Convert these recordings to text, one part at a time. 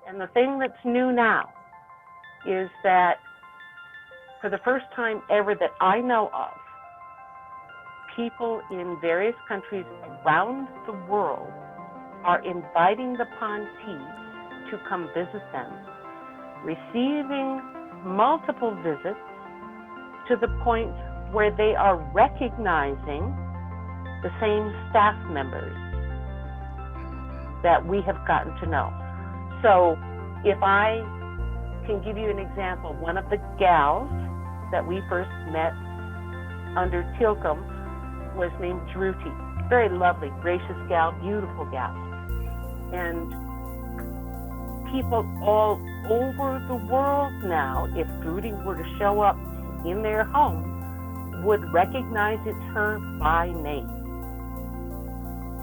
And the thing that's new now is that for the first time ever that I know of, people in various countries around the world are inviting the Pontees to come visit them, receiving multiple visits to the point where they are recognizing the same staff members that we have gotten to know. So if I can give you an example, one of the gals that we first met under Tilcum was named Druti. Very lovely, gracious gal, beautiful gal. And people all over the world now, if Druti were to show up in their home, would recognize it's her by name.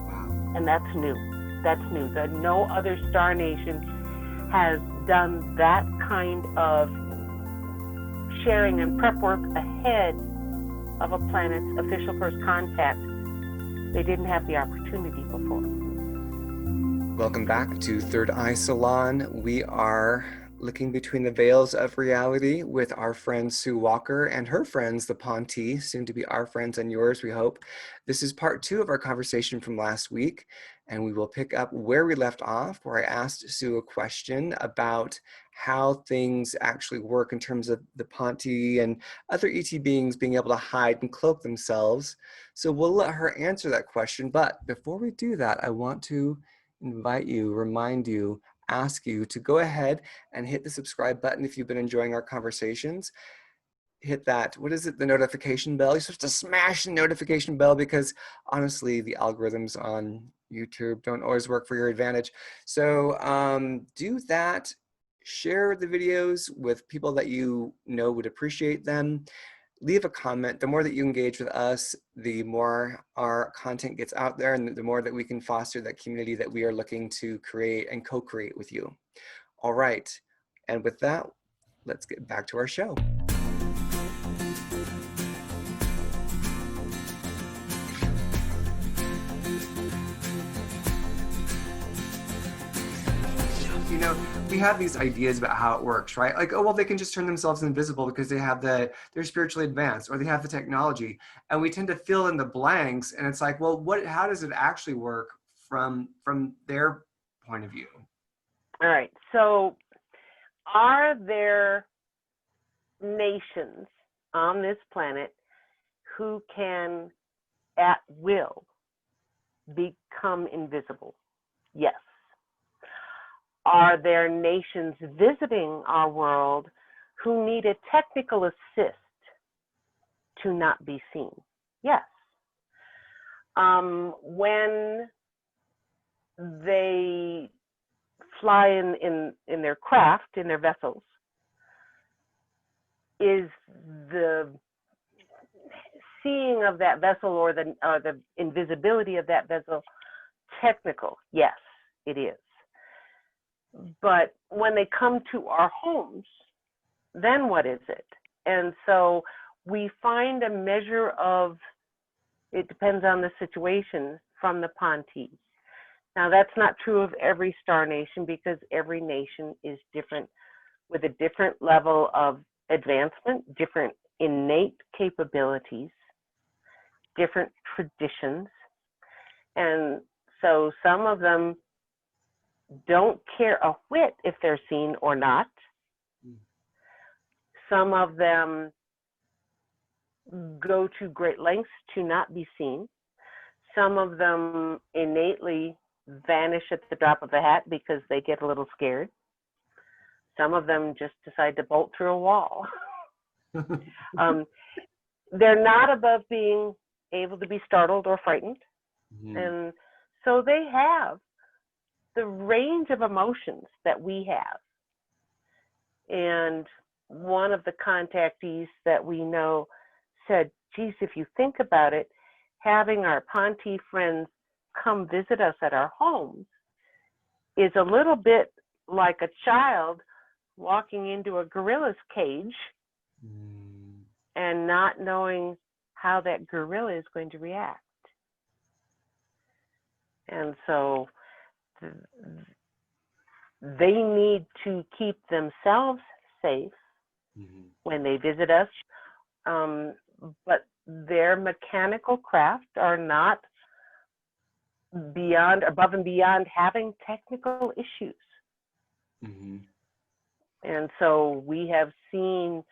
Wow. And that's new. That's new. That no other star nation has done that kind of sharing and prep work ahead of a planet's official first contact. They didn't have the opportunity before. Welcome back to Third Eye Salon. We are looking between the veils of reality with our friend Sue Walker and her friends, the Pontee, soon to be our friends and yours, we hope. This is part 2 of our conversation from last week, and we will pick up where we left off, where I asked Sue a question about how things actually work in terms of the Pontee and other ET beings being able to hide and cloak themselves. So we'll let her answer that question, but before we do that, I want to invite you, remind you, ask you to go ahead and hit the subscribe button if you've been enjoying our conversations. Hit that, what is it, the notification bell. You're supposed to smash the notification bell because honestly, the algorithms on YouTube don't always work for your advantage. So do that, share the videos with people that you know would appreciate them. Leave a comment. The more that you engage with us, the more our content gets out there and the more that we can foster that community that we are looking to create and co-create with you. All right. And with that, let's get back to our show. You know, we have these ideas about how it works, right? Like, oh, well, they can just turn themselves invisible because they have they're spiritually advanced or they have the technology. And we tend to fill in the blanks. And it's like, well, how does it actually work from their point of view? All right. So are there nations on this planet who can at will become invisible? Yes. Are there nations visiting our world who need a technical assist to not be seen? Yes. When they fly in their craft, in their vessels, is the seeing of that vessel or the invisibility of that vessel technical? Yes, it is. But when they come to our homes, then what is it? And so we find a measure of, it depends on the situation, from the Pontees. Now that's not true of every star nation because every nation is different with a different level of advancement, different innate capabilities, different traditions. And so some of them don't care a whit if they're seen or not. Some of them go to great lengths to not be seen. Some of them innately vanish at the drop of a hat because they get a little scared. Some of them just decide to bolt through a wall. They're not above being able to be startled or frightened. And so they have the range of emotions that we have. And one of the contactees that we know said, geez, if you think about it, having our Pontee friends come visit us at our homes is a little bit like a child walking into a gorilla's cage and not knowing how that gorilla is going to react. they need to keep themselves safe when they visit us. But their mechanical craft are not above and beyond having technical issues. And so we have seen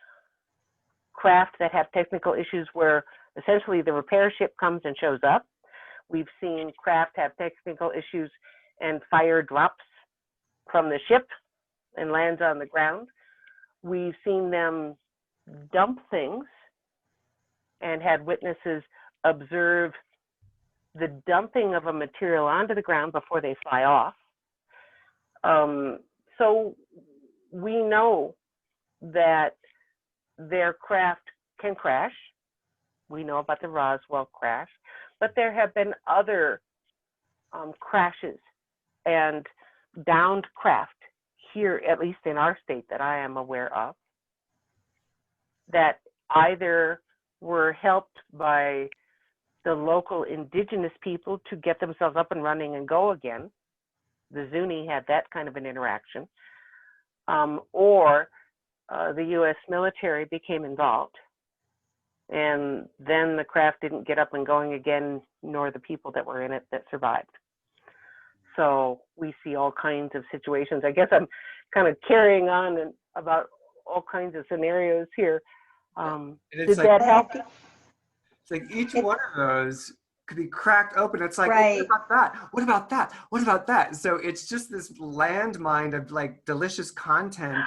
craft that have technical issues where essentially the repair ship comes and shows up. We've seen craft have technical issues and fire drops from the ship and lands on the ground. We've seen them dump things and had witnesses observe the dumping of a material onto the ground before they fly off. So we know that their craft can crash. We know about the Roswell crash, but there have been other crashes and downed craft here, at least in our state that I am aware of, that either were helped by the local indigenous people to get themselves up and running and go again. The Zuni had that kind of an interaction. Or the US military became involved. And then the craft didn't get up and going again, nor the people that were in it that survived. So we see all kinds of situations. I guess I'm kind of carrying on about all kinds of scenarios here. Did that help? It's like each one of those could be cracked open. It's like, right. What about that? What about that? What about that? So it's just this landmine of like delicious content.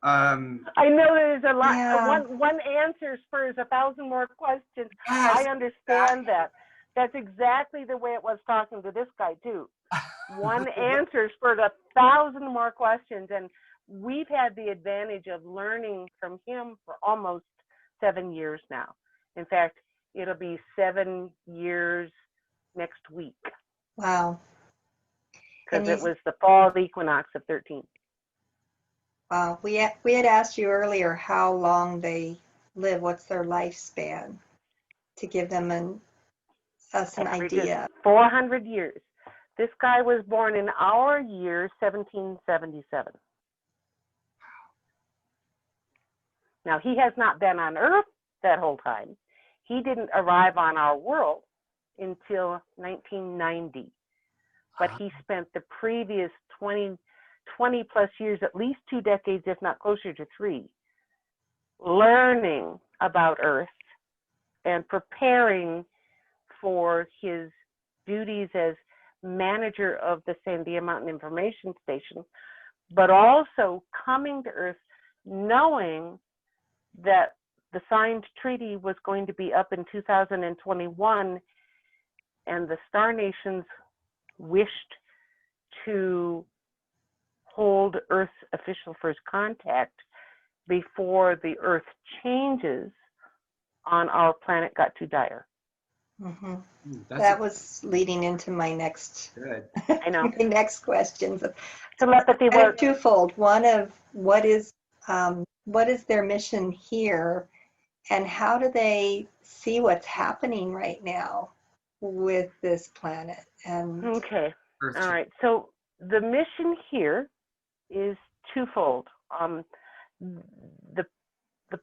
I know there's a lot. Yeah. One answer spurs 1,000 more questions. Yes, I understand that. That's exactly the way it was talking to this guy too. One answer spurred 1,000 more questions, and we've had the advantage of learning from him for almost 7 years now. In fact, it'll be 7 years next week. Wow. Because it was the fall equinox of 13. Wow. We had asked you earlier how long they live, what's their lifespan, to give them us an idea. 400 years. This guy was born in our year, 1777. Now, he has not been on Earth that whole time. He didn't arrive on our world until 1990. But he spent the previous 20 plus years, at least 2 decades, if not closer to 3, learning about Earth and preparing for his duties as manager of the Sandia Mountain Information Station, but also coming to Earth knowing that the signed treaty was going to be up in 2021, and the Star Nations wished to hold Earth's official first contact before the Earth changes on our planet got too dire. Mm-hmm. That was leading into my next. Good. I know. My next questions. Telepathy work. Twofold. One of what is their mission here, and how do they see what's happening right now with this planet? And okay, all right. So the mission here is twofold. The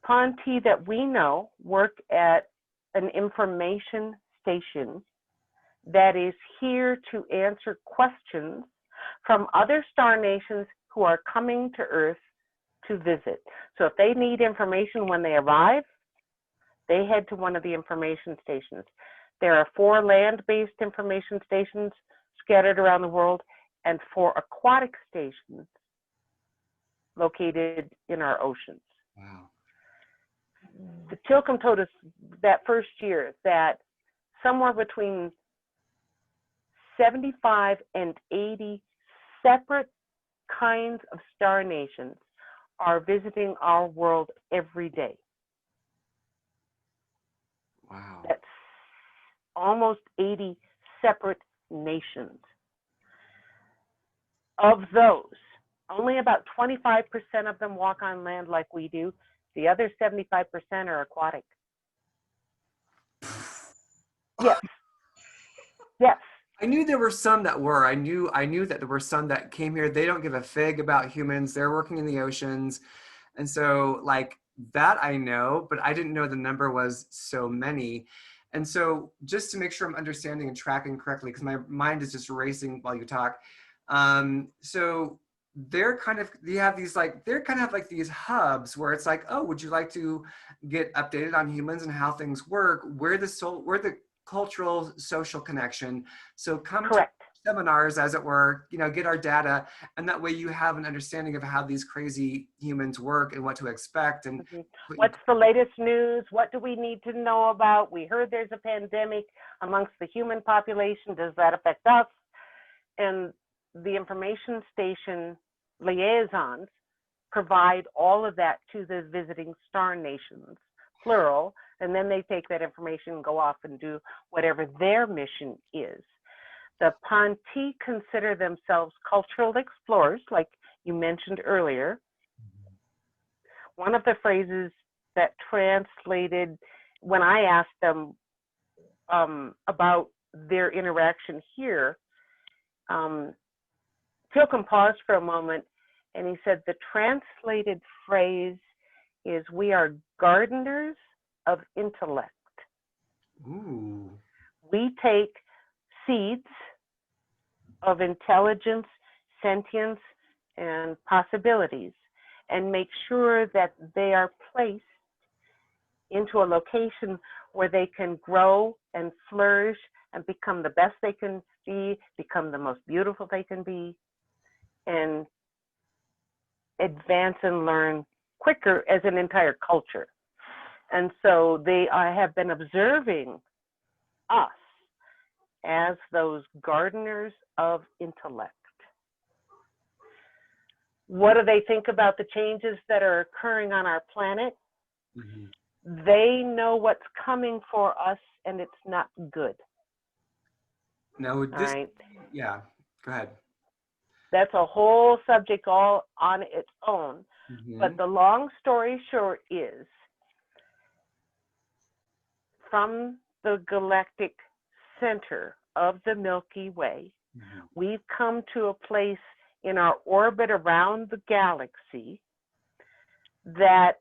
Contactee that we know work at an information station that is here to answer questions from other star nations who are coming to Earth to visit. So if they need information when they arrive, they head to one of the information stations. There are 4 land-based information stations scattered around the world and 4 aquatic stations located in our oceans. Wow. The Tilcom told us that first year that somewhere between 75 and 80 separate kinds of star nations are visiting our world every day. Wow. That's almost 80 separate nations. Of those, only about 25% of them walk on land like we do. The other 75% are aquatic. Yes. Yes. I knew there were some that were. I knew that there were some that came here. They don't give a fig about humans. They're working in the oceans. And so like that I know, but I didn't know the number was so many. And so just to make sure I'm understanding and tracking correctly, because my mind is just racing while you talk. So they're kind of, you have these like, they're kind of like these hubs where it's like, oh, would you like to get updated on humans and how things work? We're the cultural social connection. So come to Correct. seminars, as it were, get our data, and that way you have an understanding of how these crazy humans work and what to expect. And What's the latest news? What do we need to know about? We heard there's a pandemic amongst the human population. Does that affect us? And the information station liaisons provide all of that to the visiting star nations, plural, and then they take that information and go off and do whatever their mission is. The Pontee consider themselves cultural explorers, like you mentioned earlier. One of the phrases that translated when I asked them about their interaction here, Tilcom paused for a moment and he said the translated phrase is, we are gardeners of intellect. Ooh. We take seeds of intelligence, sentience, and possibilities and make sure that they are placed into a location where they can grow and flourish and become the best they can be, become the most beautiful they can be, and advance and learn quicker as an entire culture. And so they have been observing us as those gardeners of intellect. What do they think about the changes that are occurring on our planet? Mm-hmm. They know what's coming for us, and it's not good. Now, this, all right? Yeah, go ahead. That's a whole subject all on its own. Mm-hmm. But the long story short is, from the galactic center of the Milky Way, mm-hmm. we've come to a place in our orbit around the galaxy that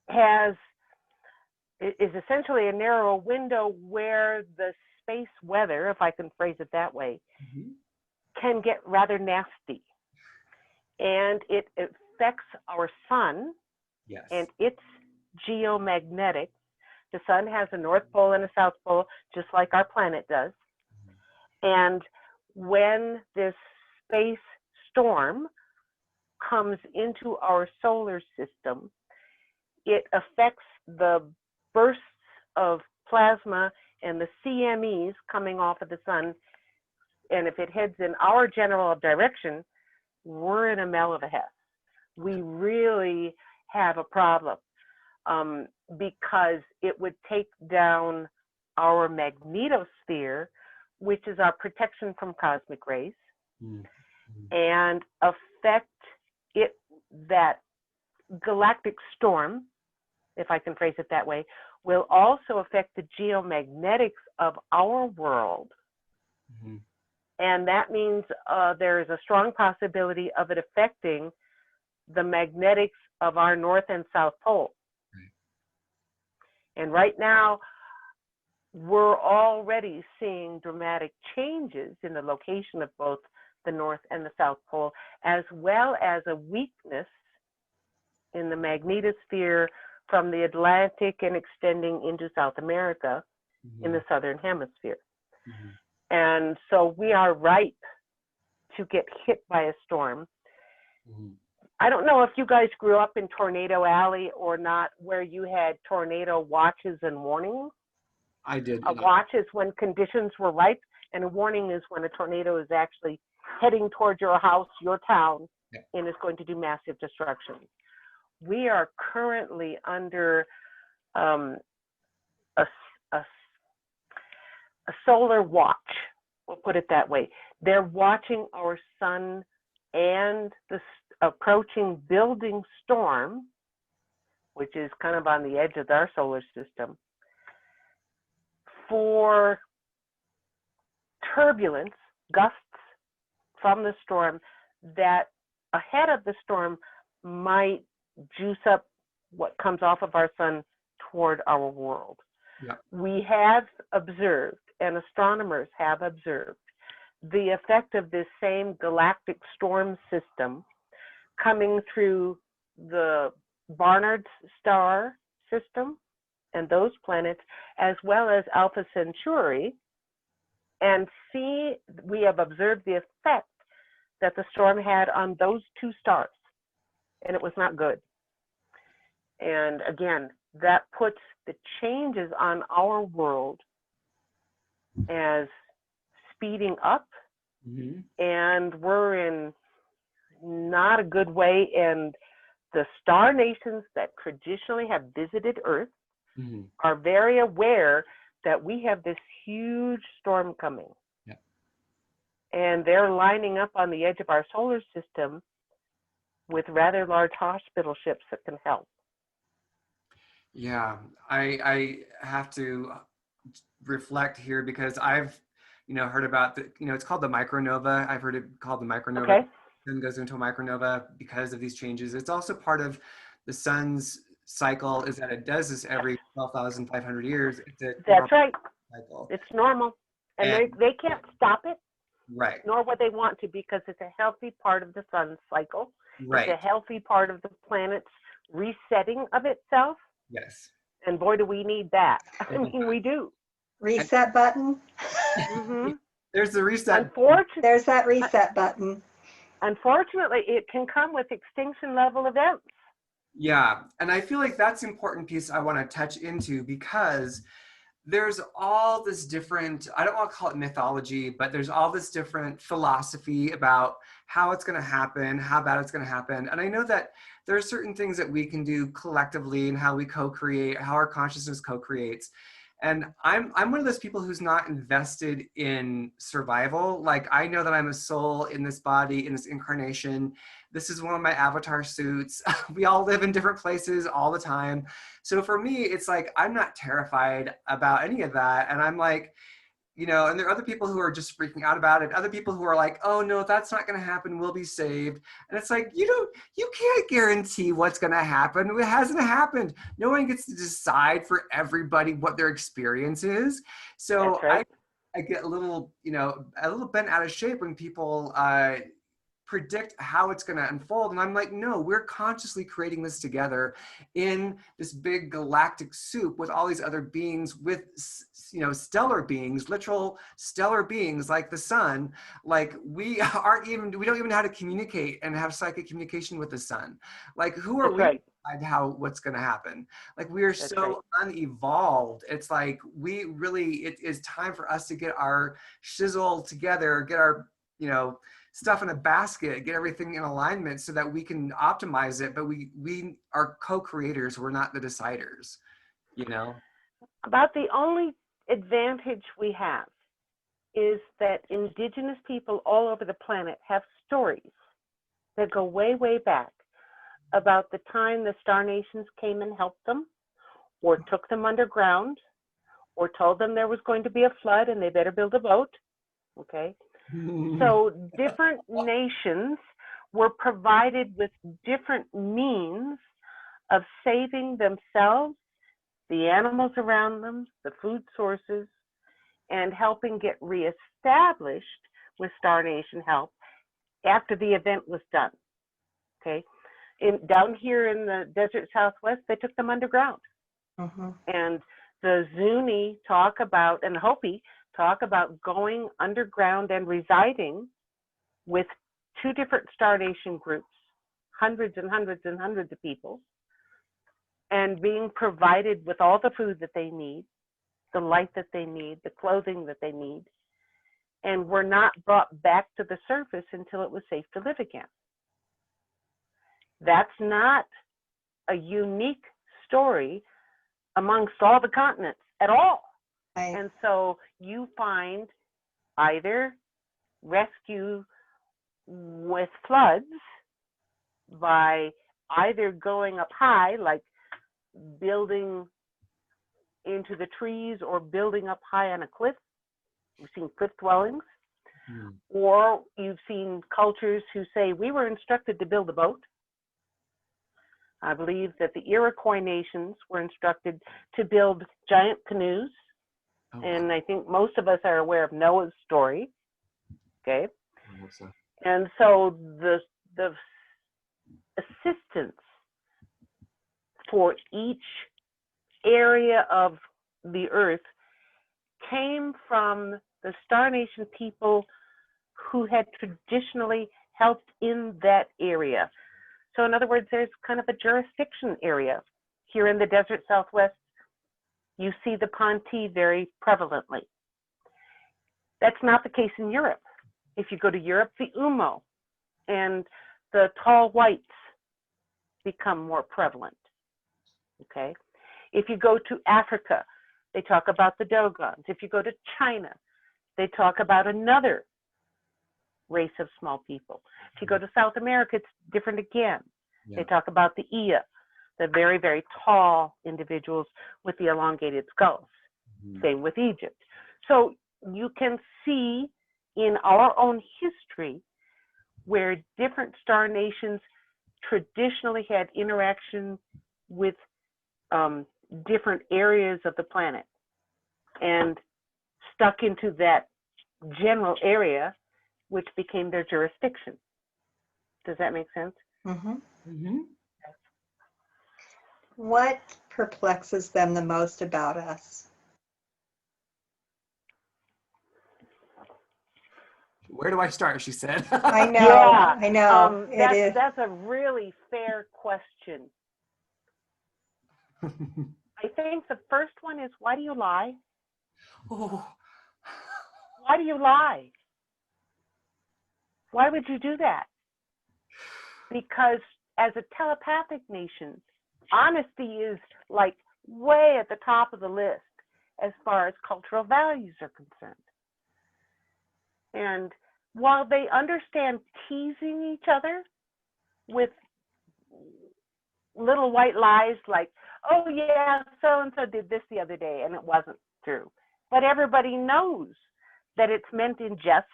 is essentially a narrow window where the space weather, if I can phrase it that way, mm-hmm. can get rather nasty. And it affects our sun. Yes. And its geomagnetics. The sun has a North Pole and a South Pole, just like our planet does. Mm-hmm. And when this space storm comes into our solar system, it affects the bursts of plasma and the CMEs coming off of the sun. And if it heads in our general direction, we're in a mell of a hess. We really have a problem because it would take down our magnetosphere, which is our protection from cosmic rays, mm-hmm. and affect it, that galactic storm, if I can phrase it that way, will also affect the geomagnetics of our world. Mm-hmm. And that means there is a strong possibility of it affecting the magnetics of our North and South Pole. Right. And right now, we're already seeing dramatic changes in the location of both the North and the South Pole, as well as a weakness in the magnetosphere from the Atlantic and extending into South America, mm-hmm. in the Southern Hemisphere. Mm-hmm. And so we are ripe to get hit by a storm. Mm-hmm. I don't know if you guys grew up in Tornado Alley or not, where you had tornado watches and warnings. I did. A watch is when conditions were ripe, and a warning is when a tornado is actually heading towards your house, your town, yeah. and is going to do massive destruction. We are currently under a solar watch, we'll put it that way. They're watching our sun and the approaching building storm, which is kind of on the edge of our solar system, for turbulence, gusts from the storm that ahead of the storm might juice up what comes off of our sun toward our world. Yeah. We have observed, and astronomers have observed, the effect of this same galactic storm system coming through the Barnard star system and those planets, as well as Alpha Centauri, and we have observed the effect that the storm had on those two stars, and it was not good. And again, that puts the changes on our world as speeding up, and we're in not a good way. And the star nations that traditionally have visited Earth are very aware that we have this huge storm coming. Yeah. And they're lining up on the edge of our solar system with rather large hospital ships that can help. Yeah, I have to reflect here because I've, heard about it's called the micronova. I've heard it called the micronova. Okay. Then goes into a micronova because of these changes. It's also part of the sun's cycle, is that it does this every 12,500 years. That's right. Cycle. It's normal. And they can't stop it, right. nor would they want to, because it's a healthy part of the sun's cycle. Right. It's a healthy part of the planet's resetting of itself. Yes. And boy, do we need that. I mean, we do. Reset button. Mm-hmm. There's the reset. There's that reset button. Unfortunately, it can come with extinction level events. Yeah, and I feel like that's an important piece I want to touch into, because there's all this different, I don't want to call it mythology, but there's all this different philosophy about how it's going to happen, how bad it's going to happen. And I know that there are certain things that we can do collectively and how we co-create, how our consciousness co-creates. And I'm one of those people who's not invested in survival. Like, I know that I'm a soul in this body, in this incarnation. This is one of my avatar suits. We all live in different places all the time. So for me, it's like, I'm not terrified about any of that. And I'm like, and there are other people who are just freaking out about it. Other people who are like, oh no, that's not going to happen. We'll be saved. And it's like, you can't guarantee what's going to happen. It hasn't happened. No one gets to decide for everybody what their experience is. So right. I get a little bent out of shape when people predict how it's going to unfold. And I'm like, no, we're consciously creating this together in this big galactic soup with all these other beings, with, stellar beings, literal stellar beings like the sun. Like, we don't even know how to communicate and have psychic communication with the sun. Like, who are we to decide what's going to happen? Like, we are so unevolved. It's like, it is time for us to get our shizzle together, get our, stuff in a basket, get everything in alignment so that we can optimize it. But we are co-creators. We're not the deciders, About the only advantage we have is that indigenous people all over the planet have stories that go way, way back about the time the star nations came and helped them, or took them underground, or told them there was going to be a flood and they better build a boat. Okay. So different nations were provided with different means of saving themselves, the animals around them, the food sources, and helping get reestablished with Star Nation help after the event was done. Okay. Down here in the desert Southwest, they took them underground. And the Zuni talk about, and Hopi talk about going underground and residing with two different Star Nation groups, hundreds and hundreds and hundreds of people, and being provided with all the food that they need, the light that they need, the clothing that they need, and were not brought back to the surface until it was safe to live again. That's not a unique story amongst all the continents at all. And so you find either rescue with floods by either going up high, like building into the trees, or building up high on a cliff, We've seen cliff dwellings, Hmm. or you've seen cultures who say, we were instructed to build a boat. I believe that the Iroquois nations were instructed to build giant canoes. Oh, And I think most of us are aware of Noah's story. Okay. I hope so. And so the assistance for each area of the earth came from the Star Nation people who had traditionally helped in that area. So in other words, there's kind of a jurisdiction area. Here in the desert Southwest, you see the Contactee very prevalently. That's not the case in Europe. If you go to Europe, the Umo and the tall whites become more prevalent, okay? If you go to Africa, they talk about the Dogons. If you go to China, they talk about another race of small people. If you go to South America, it's different again. Yeah. They talk about the Iya, the very, very tall individuals with the elongated skulls. Mhm. Same with Egypt. So you can see in our own history where different star nations traditionally had interaction with different areas of the planet and stuck into that general area, which became their jurisdiction. Does that make sense? Mm-hmm. Mhm. What perplexes them the most about us? Where do I start? She said. I know, Yeah, I know. It is. that's a really fair question. I think the first one is, why do you lie? Oh. Why do you lie? Why would you do that? Because as a telepathic nation, honesty is like way at the top of the list as far as cultural values are concerned. And while they understand teasing each other with little white lies like, oh yeah, so-and-so did this the other day and it wasn't true. But everybody knows that it's meant in jest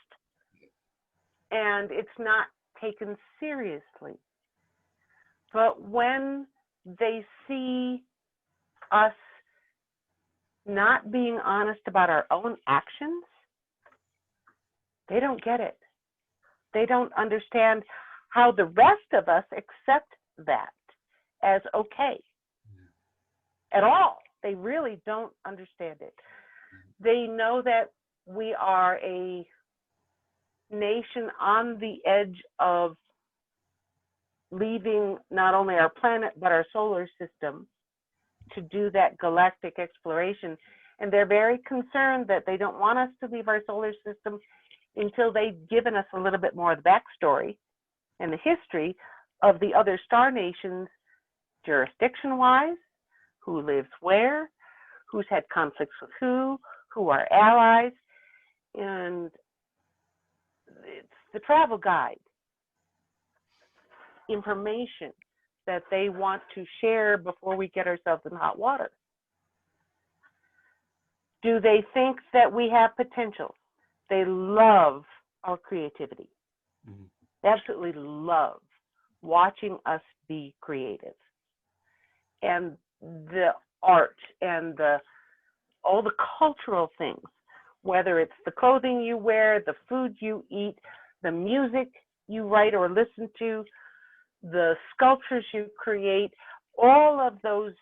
and it's not taken seriously. But when they see us not being honest about our own actions, they don't get it. They don't understand how the rest of us accept that as okay at all. They really don't understand it. They know that we are a nation on the edge of leaving not only our planet, but our solar system to do that galactic exploration. And they're very concerned that they don't want us to leave our solar system until they've given us a little bit more of the backstory and the history of the other star nations, jurisdiction-wise, who lives where, who's had conflicts with who are allies, and it's the travel guide information that they want to share before we get ourselves in hot water. Do they think that we have potential? They love our creativity. Mhm. They absolutely love watching us be creative. And the art and all the cultural things, whether it's the clothing you wear, the food you eat, the music you write or listen to, the sculptures you create, all of those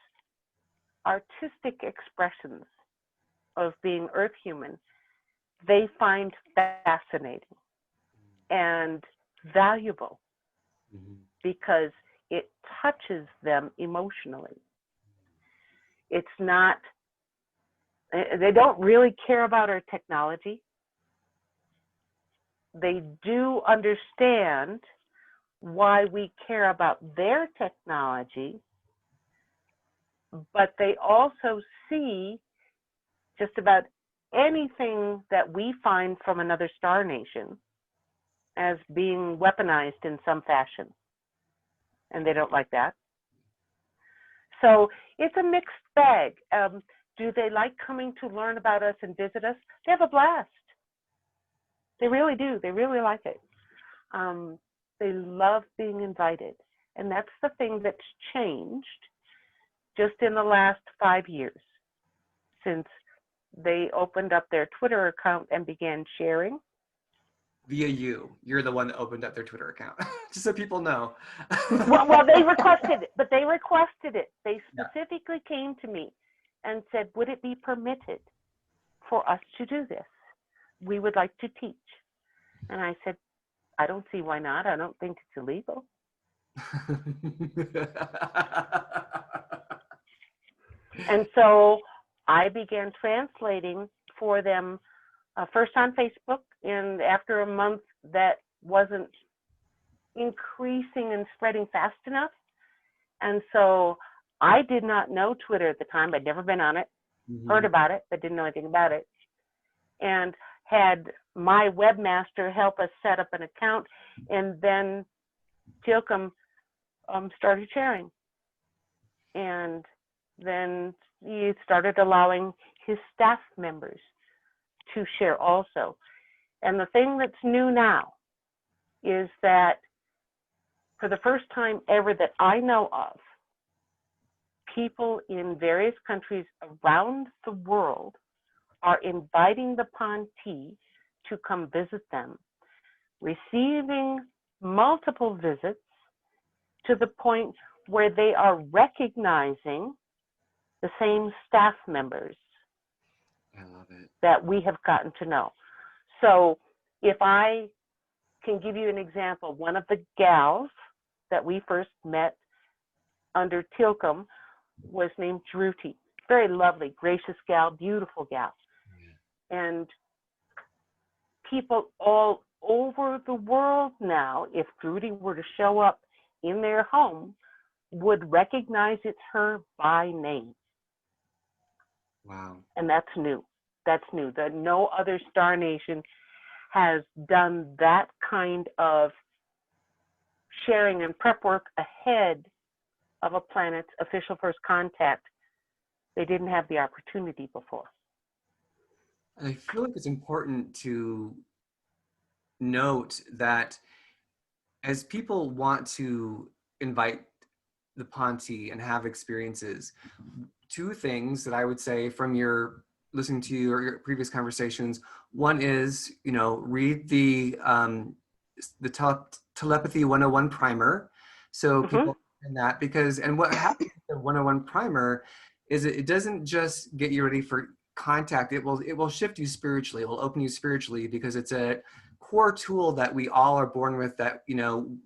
artistic expressions of being earth human, they find fascinating and valuable because it touches them emotionally. It's not, they don't really care about our technology. They do understand why we care about their technology, but they also see just about anything that we find from another star nation as being weaponized in some fashion. And they don't like that. So it's a mixed bag. Do they like coming to learn about us and visit us? They have a blast. They really do. They really like it. They love being invited. And that's the thing that's changed just in the last 5 years since they opened up their Twitter account and began sharing. Via you. You're the one that opened up their Twitter account, just so people know. Well, they requested it, but they requested it. They Yeah. specifically came to me and said, would it be permitted for us to do this? We would like to teach. And I said, I don't see why not. I don't think it's illegal. And so I began translating for them first on Facebook, and after a month that wasn't increasing and spreading fast enough. And so I did not know Twitter at the time. I'd never been on it, heard about it, but didn't know anything about it. And had my webmaster help us set up an account, and then Tilcom started sharing. And then he started allowing his staff members to share also. And the thing that's new now is that for the first time ever that I know of, people in various countries around the world are inviting the Pontee to come visit them, receiving multiple visits to the point where they are recognizing the same staff members I love it. that we have gotten to know. So if I can give you an example, one of the gals that we first met under Tilcom was named Druti. Very lovely, gracious gal, beautiful gal. And people all over the world now, if Druti were to show up in their home, would recognize it's her by name. Wow. And that's new. That's new. That no other star nation has done that kind of sharing and prep work ahead of a planet's official first contact. They didn't have the opportunity before. I feel like it's important to note that as people want to invite the Pontee and have experiences, two things that I would say from your listening to you or your previous conversations. One is, read the Telepathy 101 primer. So people in that, because, and what happens with the 101 primer is it doesn't just get you ready for contact. It will shift you spiritually. It will open you spiritually, because it's a core tool that we all are born with that,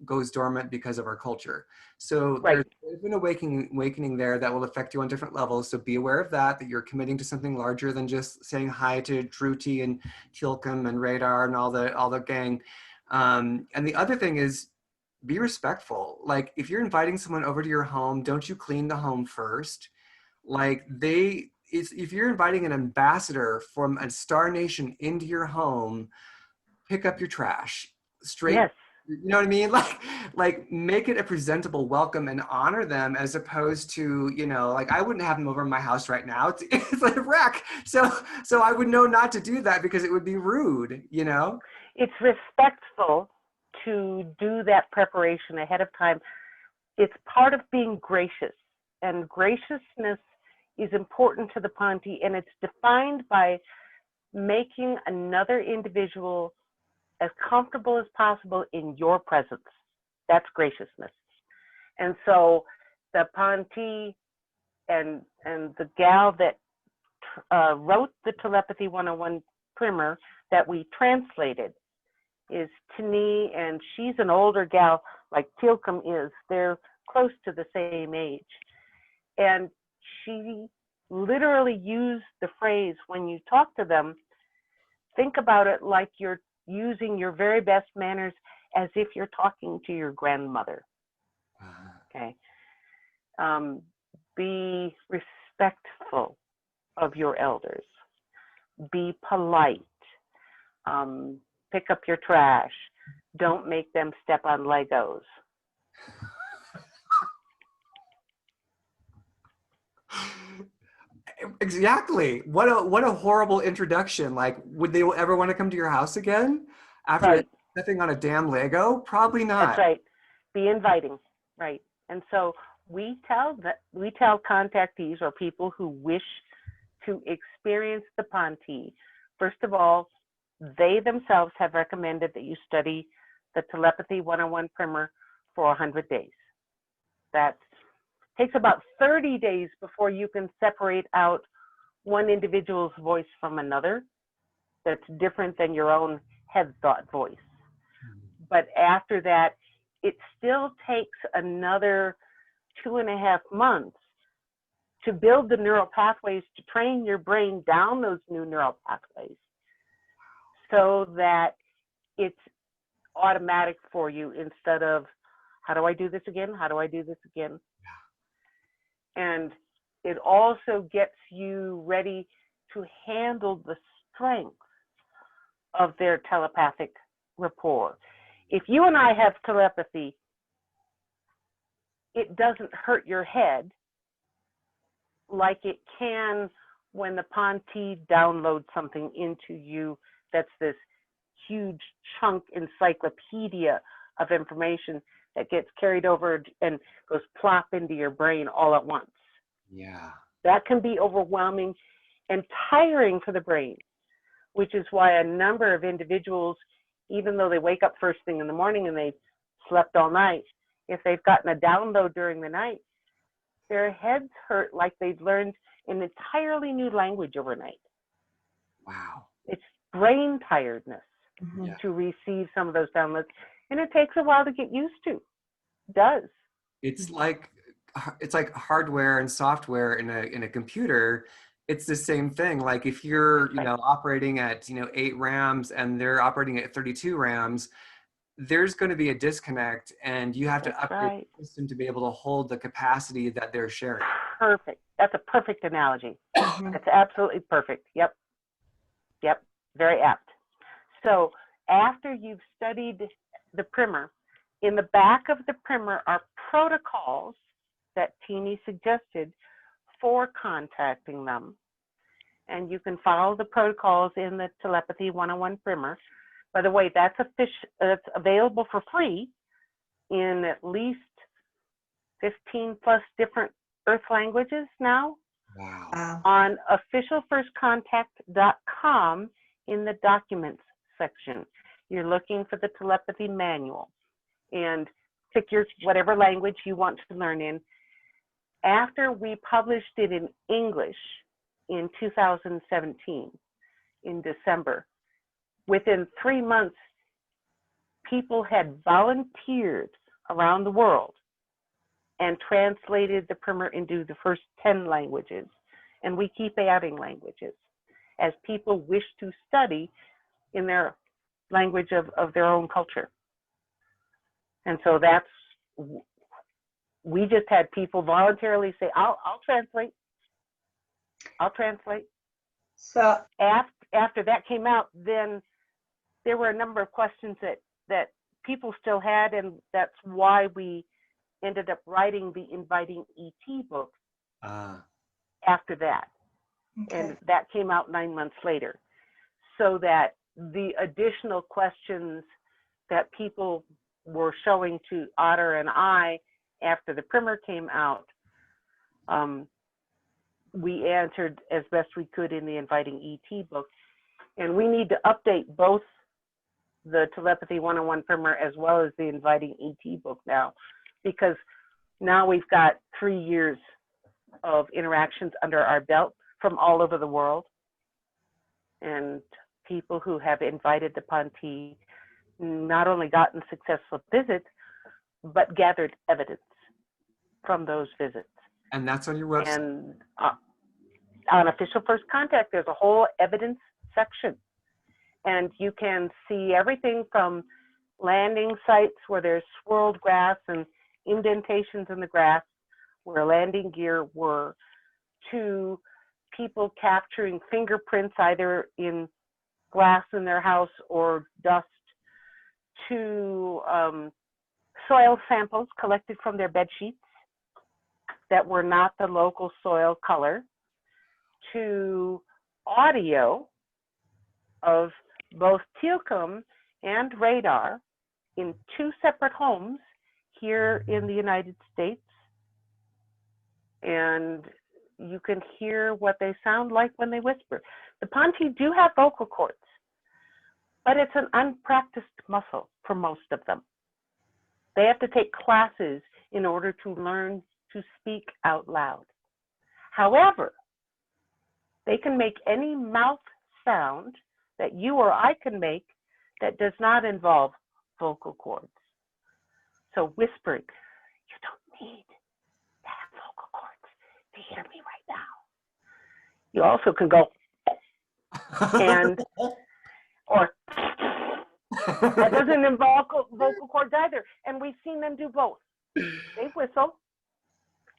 goes dormant because of our culture. So there's an awakening there that will affect you on different levels. So be aware of that you're committing to something larger than just saying hi to Druti and Tilcom and Radar and all the gang. And the other thing is, be respectful. Like, if you're inviting someone over to your home, don't you clean the home first? Like, if you're inviting an ambassador from a star nation into your home, pick up your trash straight. Yes. You know what I mean? Like make it a presentable welcome and honor them, as opposed to, I wouldn't have them over in my house right now. It's like a wreck. So I would know not to do that, because it would be rude, It's respectful to do that preparation ahead of time. It's part of being gracious, and graciousness is important to the Pontee, and it's defined by making another individual as comfortable as possible in your presence. That's graciousness. And so the Pontee and the gal that wrote the Telepathy 101 primer that we translated is Tini, and she's an older gal like Tilcom is. They're close to the same age. And she literally used the phrase, when you talk to them, think about it like you're using your very best manners, as if you're talking to your grandmother. Okay. Be respectful of your elders. Be polite. Pick up your trash. Don't make them step on Legos. Exactly. What a horrible introduction. Like, would they ever want to come to your house again? After Right. stepping on a damn Lego, probably not. That's right. Be inviting, right? And so we tell contactees or people who wish to experience the Pontee. First of all, they themselves have recommended that you study the Telepathy 101 primer for 100 days. That takes about 30 days before you can separate out one individual's voice from another that's different than your own head thought voice. But after that, it still takes another 2.5 months to build the neural pathways, to train your brain down those new neural pathways so that it's automatic for you instead of, how do I do this again? How do I do this again? And it also gets you ready to handle the strength of their telepathic rapport. If you and I have telepathy, it doesn't hurt your head like it can when the Pontee downloads something into you that's this huge chunk encyclopedia of information that gets carried over and goes plop into your brain all at once. Yeah. That can be overwhelming and tiring for the brain, which is why a number of individuals, even though they wake up first thing in the morning and they've slept all night, if they've gotten a download during the night, their heads hurt like they've learned an entirely new language overnight. Wow. It's brain tiredness Mhm. Yeah. to receive some of those downloads, and it takes a while to get used to. It does. It's like hardware and software in a computer. It's the same thing. Like if you're, you know, operating at, you know, 8 RAMs and they're operating at 32 RAMs, there's going to be a disconnect, and you have to That's upgrade right. the system to be able to hold the capacity that they're sharing. Perfect. That's a perfect analogy. Mhm. That's absolutely perfect. Yep. Yep. Very apt. So after you've studied the primer, in the back of the primer are protocols that Teeny suggested for contacting them. And you can follow the protocols in the Telepathy 101 primer. By the way, that's available for free in at least 15 plus different Earth languages now Wow. Wow. on officialfirstcontact.com in the documents section. You're looking for the telepathy manual and pick your whatever language you want to learn in. After we published it in English in 2017, in December, within 3 months, people had volunteered around the world and translated the primer into the first 10 languages. And we keep adding languages as people wish to study in their language of their own culture. And so that's, we just had people voluntarily say, I'll translate. I'll translate. So, After that came out, then there were a number of questions that people still had, and that's why we ended up writing the Inviting ET book after that. okay. And that came out 9 months later. So that the additional questions that people were showing to Otter and I after the primer came out, we answered as best we could in the Inviting ET book. And we need to update both the Telepathy 101 primer as well as the Inviting ET book now, because now we've got 3 years of interactions under our belt from all over the world, and people who have invited the Pontee not only gotten successful visits, but gathered evidence from those visits. And that's on your website. And on Official First Contact, there's a whole evidence section. And you can see everything from landing sites where there's swirled grass and indentations in the grass where landing gear were, to people capturing fingerprints either in glass in their house or dust, to soil samples collected from their bed sheets that were not the local soil color, to audio of both Teal'c and radar in 2 separate homes here in the United States. And you can hear what they sound like when they whisper. The Pontee do have vocal cords, but it's an unpracticed muscle for most of them. They have to take classes in order to learn to speak out loud. However, they can make any mouth sound that you or I can make that does not involve vocal cords. So whispering, you don't need to have vocal cords to hear me right now. You also can go and, or that doesn't involve vocal cords either. And we've seen them do both. They whistle.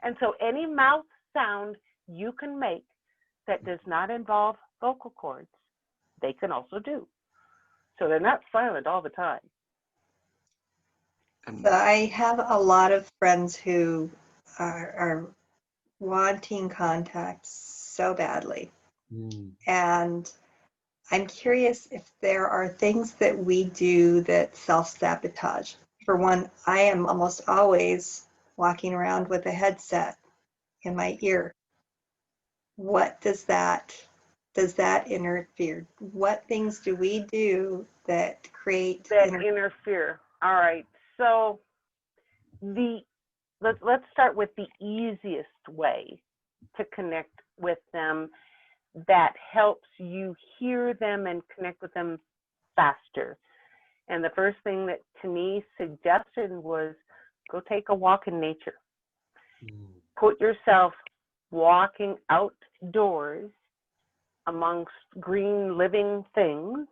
And so any mouth sound you can make that does not involve vocal cords, they can also do. So they're not silent all the time. So I have a lot of friends who are wanting contact so badly. And I'm curious if there are things that we do that self-sabotage. For one, I am almost always walking around with a headset in my ear. What does that interfere? What things do we do that create that interfere? All right. So let's start with the easiest way to connect with them that helps you hear them and connect with them faster. And the first thing that Denise suggested was go take a walk in nature. Put yourself walking outdoors amongst green living things,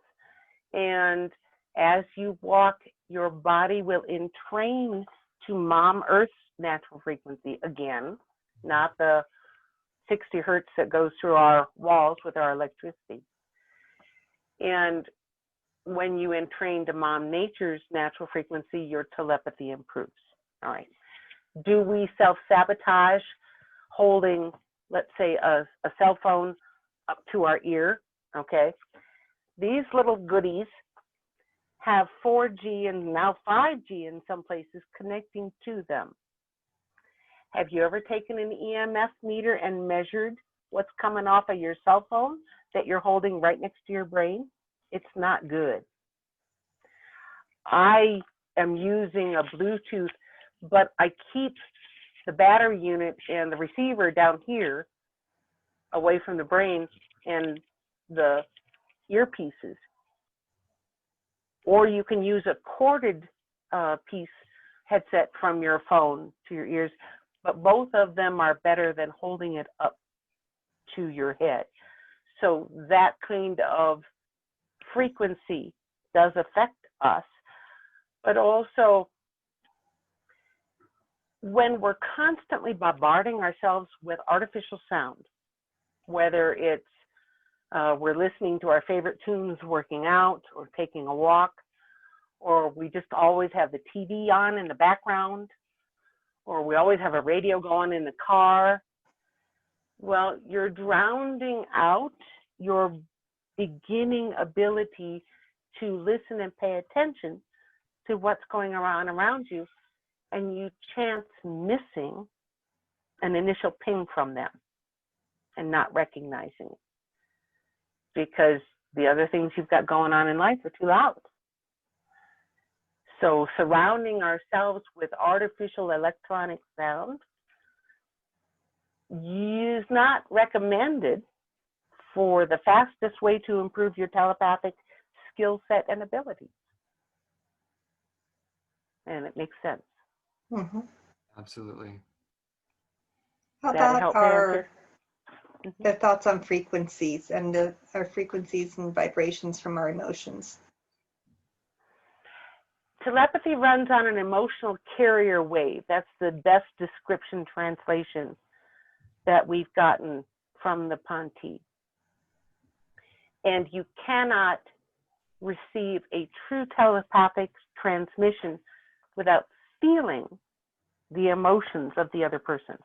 and as you walk, your body will entrain to Mom Earth's natural frequency again, not the 60 hertz that goes through our walls with our electricity. And when you entrain to Mom Nature's natural frequency, your telepathy improves. All right. Do we self-sabotage holding, let's say, a cell phone up to our ear? Okay. These little goodies have 4G and now 5G in some places connecting to them. Have you ever taken an EMF meter and measured what's coming off of your cell phone that you're holding right next to your brain? It's not good. I am using a Bluetooth, but I keep the battery unit and the receiver down here away from the brain and the earpieces. Or you can use a corded headset from your phone to your ears, but both of them are better than holding it up to your head. So that kind of frequency does affect us, but also when we're constantly bombarding ourselves with artificial sound, whether it's we're listening to our favorite tunes working out or taking a walk, or we just always have the TV on in the background, or we always have a radio going in the car. Well, you're drowning out your beginning ability to listen and pay attention to what's going on around you, and you chance missing an initial ping from them and not recognizing it because the other things you've got going on in life are too loud. So surrounding ourselves with artificial electronic sound is not recommended for the fastest way to improve your telepathic skill set and abilities. And it makes sense. Mm-hmm. Absolutely. How That about help the thoughts on frequencies and our frequencies and vibrations from our emotions? Telepathy runs on an emotional carrier wave. That's the best description translation that we've gotten from the Pontee. And you cannot receive a true telepathic transmission without feeling the emotions of the other person.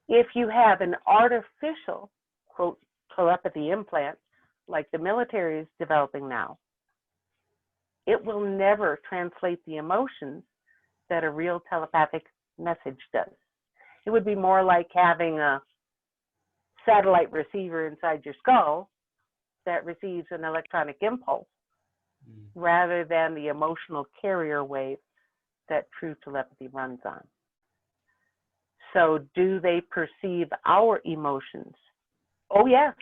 If you have an artificial, quote, telepathy implant, like the military is developing now, it will never translate the emotions that a real telepathic message does. It would be more like having a satellite receiver inside your skull that receives an electronic impulse rather than the emotional carrier wave that true telepathy runs on. So do they perceive our emotions? Oh, yes.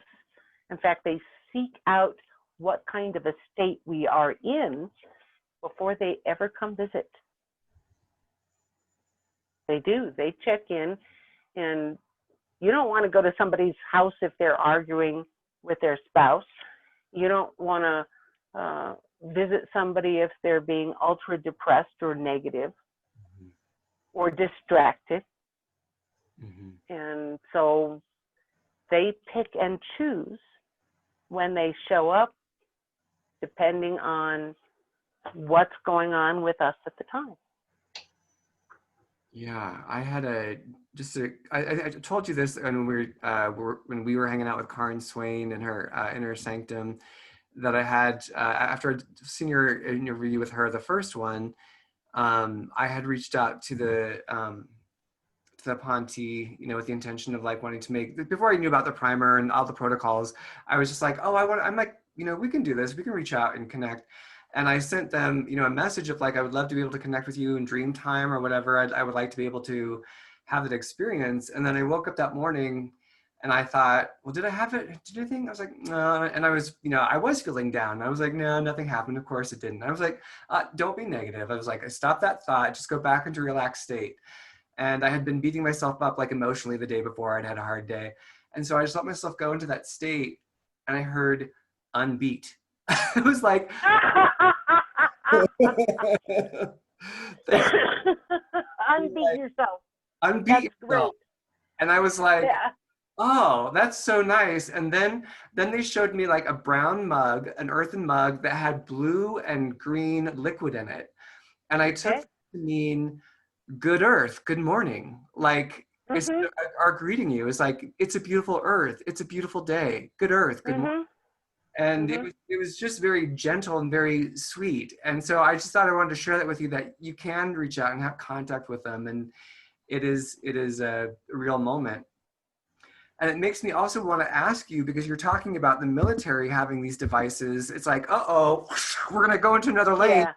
In fact, they seek out what kind of a state we are in before they ever come visit. They do. They check in, and you don't want to go to somebody's house if they're arguing with their spouse. You don't want to visit somebody if they're being ultra depressed or negative or distracted. And so they pick and choose when they show up, depending on what's going on with us at the time. Yeah, I had I told you this when we were hanging out with Karen Swain in her inner sanctum, that I had after a senior interview with her, the first one, I had reached out to the Contactee, with the intention of like wanting to make, before I knew about the primer and all the protocols, I was just like, oh, I'm like, we can do this. We can reach out and connect. And I sent them, a message of like, I would love to be able to connect with you in dream time or whatever. I would like to be able to have that experience. And then I woke up that morning and I thought, well, did I have it? Did anything? I was like, no. And I was, I was feeling down. I was like, no, nothing happened. Of course it didn't. I was like, don't be negative. I was like, stop that thought. Just go back into a relaxed state. And I had been beating myself up like emotionally the day before. I'd had a hard day. And so I just let myself go into that state and I heard unbeat. It was like, unbeat yourself. Unbeat That's yourself. great. And I was like, yeah. Oh, that's so nice. And then they showed me like a brown mug, an earthen mug that had blue and green liquid in it. And I took it to mean good earth, good morning. Like it's our greeting you is like, it's a beautiful earth. It's a beautiful day. Good earth, good morning. And it was just very gentle and very sweet. And so I just thought I wanted to share that with you, that you can reach out and have contact with them. And it is a real moment. And it makes me also want to ask you, because you're talking about the military having these devices. It's like, uh-oh, we're going to go into another lane. Yeah.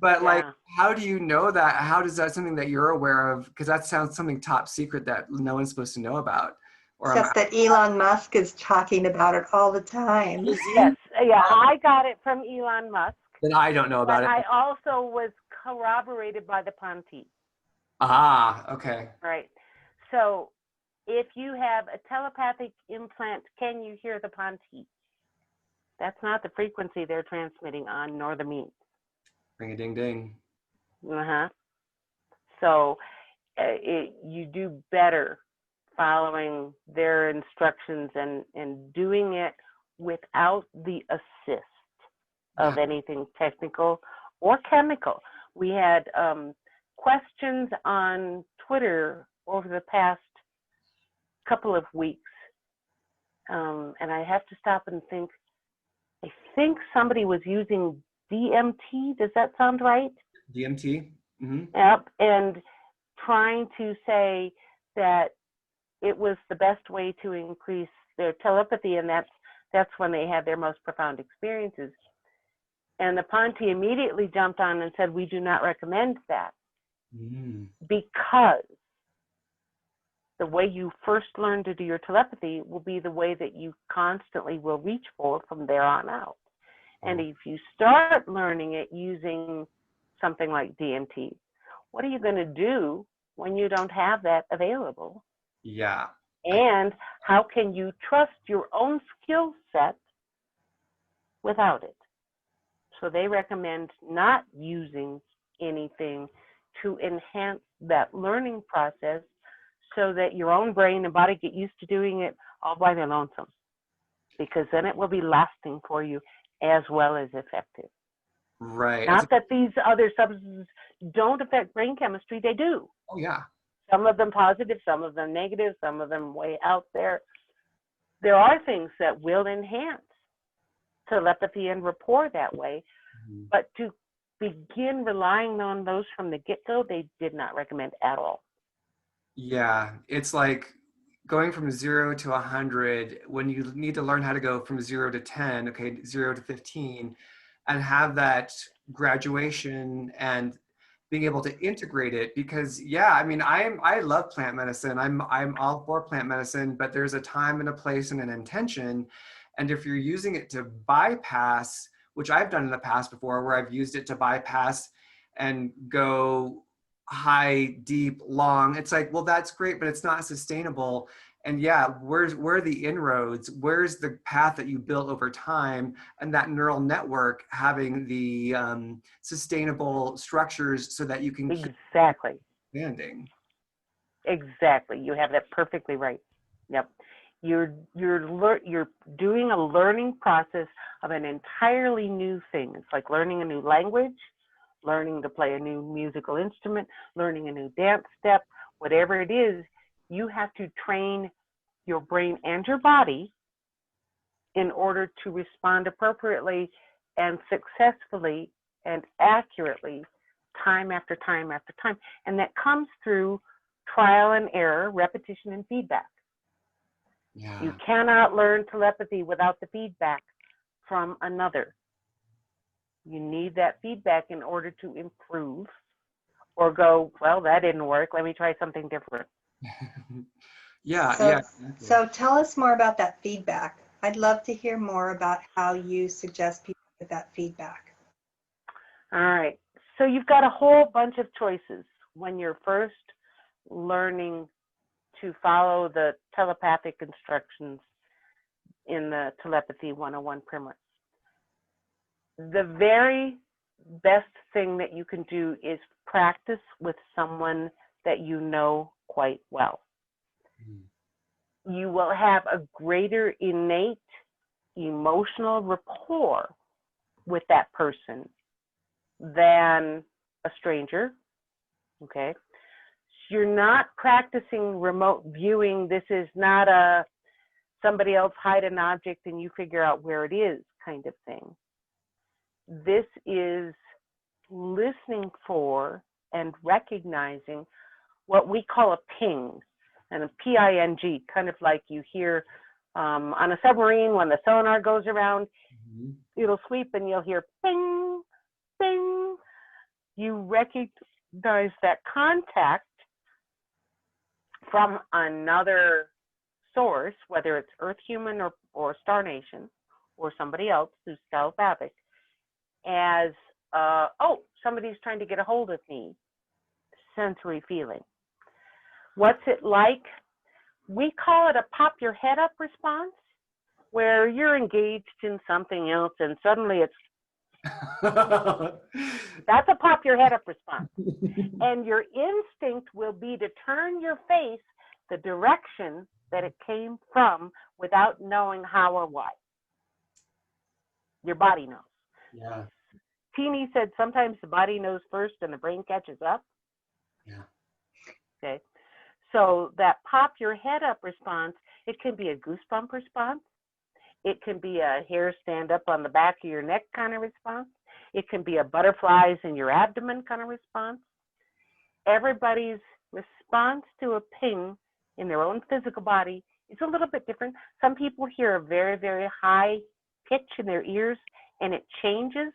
But like, how do you know that? How does that something that you're aware of? Because that sounds something top secret that no one's supposed to know about. Except that Elon Musk is talking about it all the time. Yes, yeah, I got it from Elon Musk. Then I don't know about it. I also was corroborated by the Contactee. Ah, okay. Right. So if you have a telepathic implant, can you hear the Contactee? That's not the frequency they're transmitting on, nor the means. Ring a ding ding. So you do better following their instructions and doing it without the assist of anything technical or chemical. We had questions on Twitter over the past couple of weeks, and I have to stop and think. I think somebody was using DMT. Does that sound right? DMT? Mm-hmm. Yep. And trying to say that it was the best way to increase their telepathy, and that's when they had their most profound experiences. And the Contactee immediately jumped on and said, we do not recommend that, because the way you first learn to do your telepathy will be the way that you constantly will reach for from there on out. And if you start learning it using something like DMT, what are you going to do when you don't have that available? Yeah. And how can you trust your own skill set without it? So they recommend not using anything to enhance that learning process, so that your own brain and body get used to doing it all by their lonesome, because then it will be lasting for you as well as effective. Right. Not that these other substances don't affect brain chemistry, they do. Oh, yeah. Some of them positive, some of them negative, some of them way out there. There are things that will enhance telepathy and rapport that way, but to begin relying on those from the get-go, they did not recommend at all. Yeah, it's like going from 0 to 100 when you need to learn how to go from 0 to 10, okay, 0 to 15, and have that graduation and being able to integrate it. Because yeah, I mean, I love plant medicine. I'm all for plant medicine, but there's a time and a place and an intention. And if you're using it to bypass, which I've done in the past before, where I've used it to bypass and go high, deep, long, it's like, well, that's great, but it's not sustainable. And yeah, where are the inroads? Where's the path that you built over time, and that neural network having the sustainable structures so that you can keep Exactly. expanding? Exactly. You have that perfectly right. Yep. You're doing a learning process of an entirely new thing. It's like learning a new language, learning to play a new musical instrument, learning a new dance step, whatever it is. You have to train your brain and your body in order to respond appropriately and successfully and accurately time after time after time. And that comes through trial and error, repetition, and feedback. Yeah. You cannot learn telepathy without the feedback from another. You need that feedback in order to improve or go, well, that didn't work. Let me try something different. Yeah, So, yeah. so tell us more about that feedback. I'd love to hear more about how you suggest people get that feedback. All right. So you've got a whole bunch of choices when you're first learning to follow the telepathic instructions in the Telepathy 101 primer. The very best thing that you can do is practice with someone that you know quite well. You will have a greater innate emotional rapport with that person than a stranger, okay? You're not practicing remote viewing. This is not a somebody else hide an object and you figure out where it is kind of thing. This is listening for and recognizing what we call a ping, and a P-I-N-G, kind of like you hear on a submarine when the sonar goes around, it'll sweep and you'll hear ping, ping. You recognize that contact from another source, whether it's Earth human or Star Nation or somebody else who's telepathic, as, oh, somebody's trying to get a hold of me, sensory feeling. What's it like? We call it a pop your head up response, where you're engaged in something else and suddenly it's, that's a pop your head up response. And your instinct will be to turn your face the direction that it came from without knowing how or why. Your body knows. Yeah. Teeny said sometimes the body knows first and the brain catches up. Yeah. Okay. So that pop your head up response, it can be a goosebump response. It can be a hair stand up on the back of your neck kind of response. It can be a butterflies in your abdomen kind of response. Everybody's response to a ping in their own physical body is a little bit different. Some people hear a very, very high pitch in their ears and it changes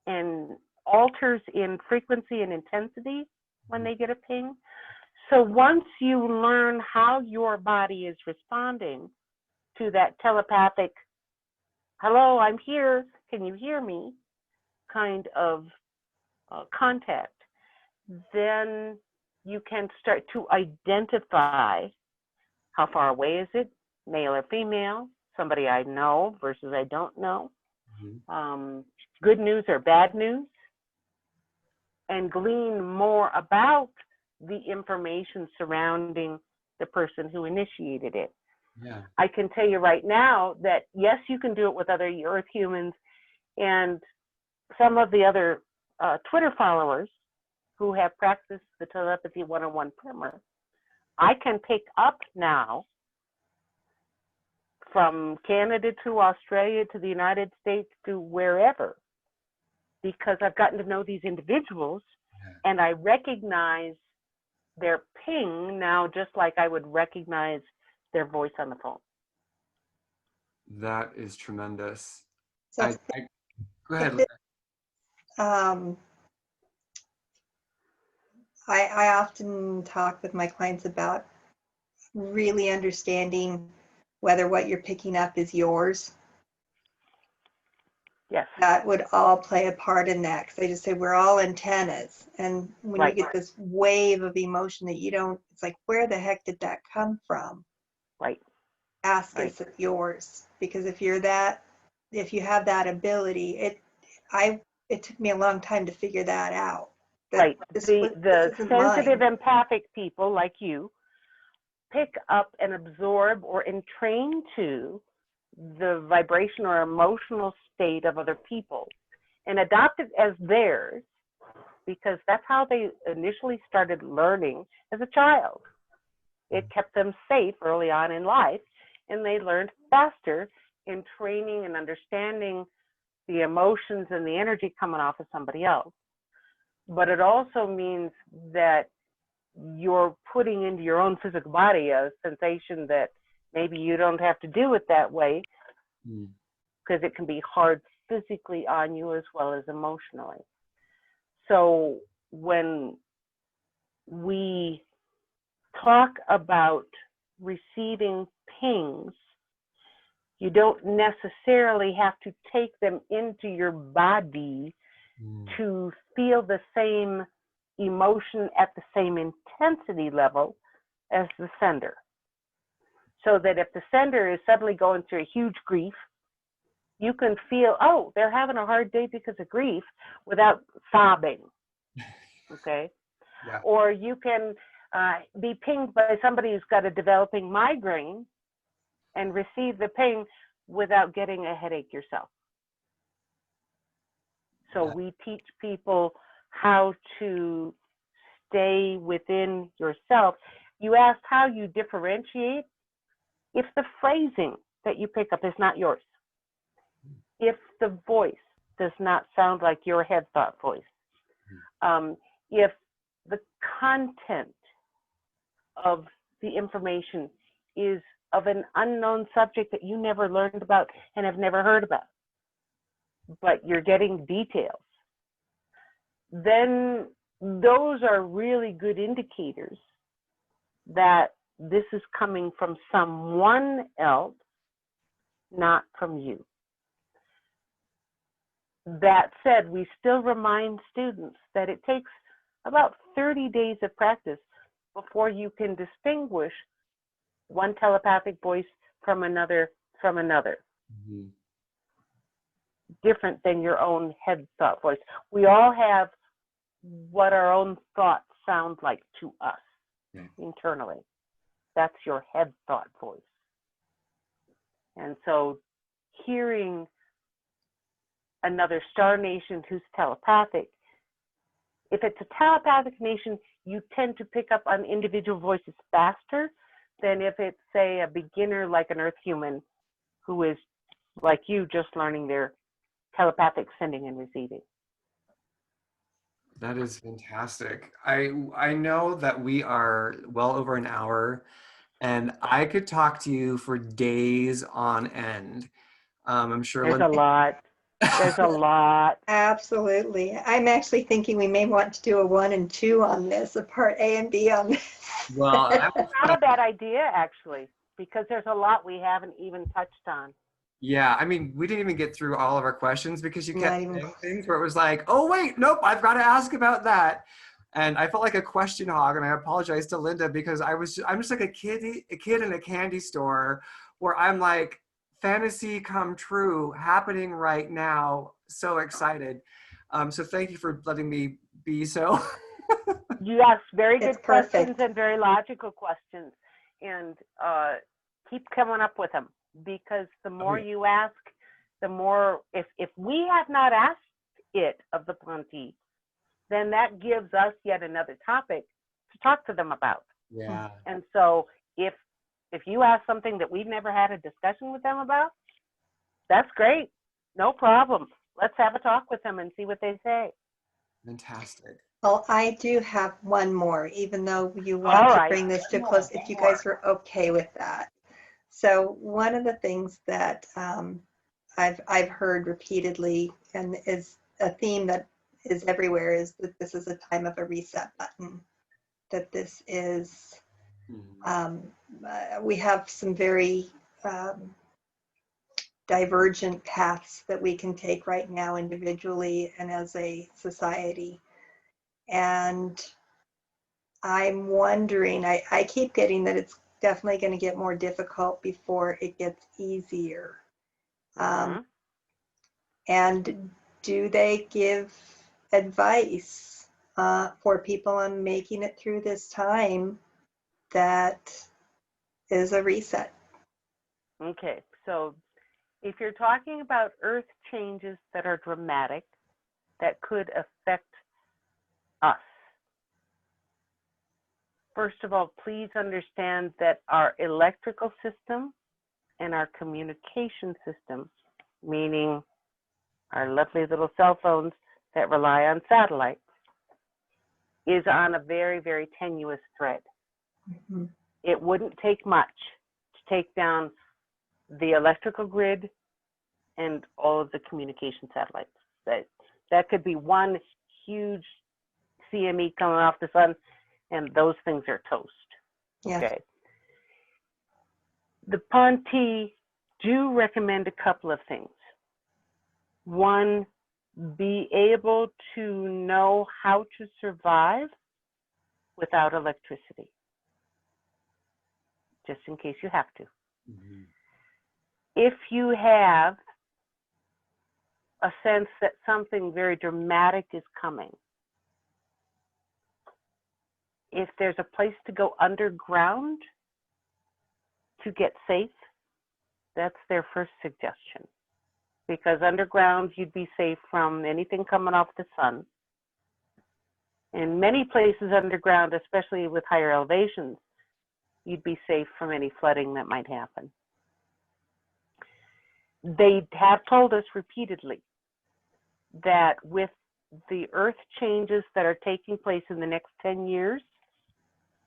and alters in frequency and intensity when they get a ping. So once you learn how your body is responding to that telepathic, hello, I'm here, can you hear me, kind of contact, then you can start to identify how far away is it, male or female, somebody I know versus I don't know, good news or bad news, and glean more about the information surrounding the person who initiated it. Yeah. I can tell you right now that yes, you can do it with other Earth humans, and some of the other Twitter followers who have practiced the Telepathy 101 primer, I can pick up now from Canada to Australia to the United States to wherever, because I've gotten to know these individuals and I recognize their ping now just like I would recognize their voice on the phone. That is tremendous. So Go ahead. I often talk with my clients about really understanding whether what you're picking up is yours. Yes. That would all play a part in that, because I just say we're all antennas, and when Right. you get this wave of emotion that you don't, it's like, where the heck did that come from? Right. Ask, Right. is it yours? Because if you have that ability, it took me a long time to figure that out. Right. This The isn't sensitive, mine. empathic people like you pick up and absorb or entrain to the vibration or emotional state of other people and adopt it as theirs, because that's how they initially started learning as a child. It kept them safe early on in life, and they learned faster in training and understanding the emotions and the energy coming off of somebody else. But it also means that you're putting into your own physical body a sensation that maybe you don't have to do it that way, because it can be hard physically on you as well as emotionally. So when we talk about receiving pings, you don't necessarily have to take them into your body to feel the same emotion at the same intensity level as the sender. So that if the sender is suddenly going through a huge grief, you can feel, oh, they're having a hard day because of grief, without sobbing. Okay? Yeah. Or you can be pinged by somebody who's got a developing migraine and receive the ping without getting a headache yourself. So we teach people how to stay within yourself. You asked how you differentiate. If the phrasing that you pick up is not yours, if the voice does not sound like your head thought voice, if the content of the information is of an unknown subject that you never learned about and have never heard about, but you're getting details, then those are really good indicators that this is coming from someone else, not from you. That said, we still remind students that it takes about 30 days of practice before you can distinguish one telepathic voice from another different than your own head thought voice. We all have what our own thoughts sound like to us internally. That's your head thought voice. And so hearing another star nation who's telepathic, if it's a telepathic nation, you tend to pick up on individual voices faster than if it's, say, a beginner like an Earth human who is, like you, just learning their telepathic sending and receiving. That is fantastic. I know that we are well over an hour, and I could talk to you for days on end. I'm sure There's a lot. There's a lot. Absolutely. I'm actually thinking we may want to do a 1 and 2 on this, a part A and B on this. Well, Not a bad idea, actually, because there's a lot we haven't even touched on. yeah, I mean, we didn't even get through all of our questions because you kept Not even saying things where it was like, oh, wait, nope, I've got to ask about that. And I felt like a question hog, and I apologize to Linda because I'm just like a kid in a candy store where I'm like, fantasy come true, happening right now. So excited. So thank you for letting me be so. Yes, very good It's questions perfect. and very logical questions. And keep coming up with them, because the more you ask, the more, if we have not asked it of the Contactee, then that gives us yet another topic to talk to them about. Yeah. And so if you ask something that we've never had a discussion with them about, that's great. No problem. let's have a talk with them and see what they say. Fantastic. Well, I do have one more, even though you All want to right. bring this to a close, if you guys are okay with that. So one of the things that I've heard repeatedly, and is a theme that is everywhere, is that this is a time of a reset button. That this is, we have some very divergent paths that we can take right now individually and as a society. And I'm wondering, I keep getting that it's definitely going to get more difficult before it gets easier. And do they give advice for people on making it through this time that is a reset? Okay, so if you're talking about earth changes that are dramatic, that could affect us, first of all, please understand that our electrical system and our communication system, meaning our lovely little cell phones that rely on satellites, is on a very, very tenuous thread. Mm-hmm. It wouldn't take much to take down the electrical grid and all of the communication satellites. That could be one huge CME coming off the sun, and those things are toast. Yes. Okay. The Contactee do recommend a couple of things. One, be able to know how to survive without electricity, just in case you have to. Mm-hmm. If you have a sense that something very dramatic is coming, if there's a place to go underground to get safe, that's their first suggestion. Because underground, you'd be safe from anything coming off the sun. In many places underground, especially with higher elevations, you'd be safe from any flooding that might happen. They have told us repeatedly that with the earth changes that are taking place in the next 10 years,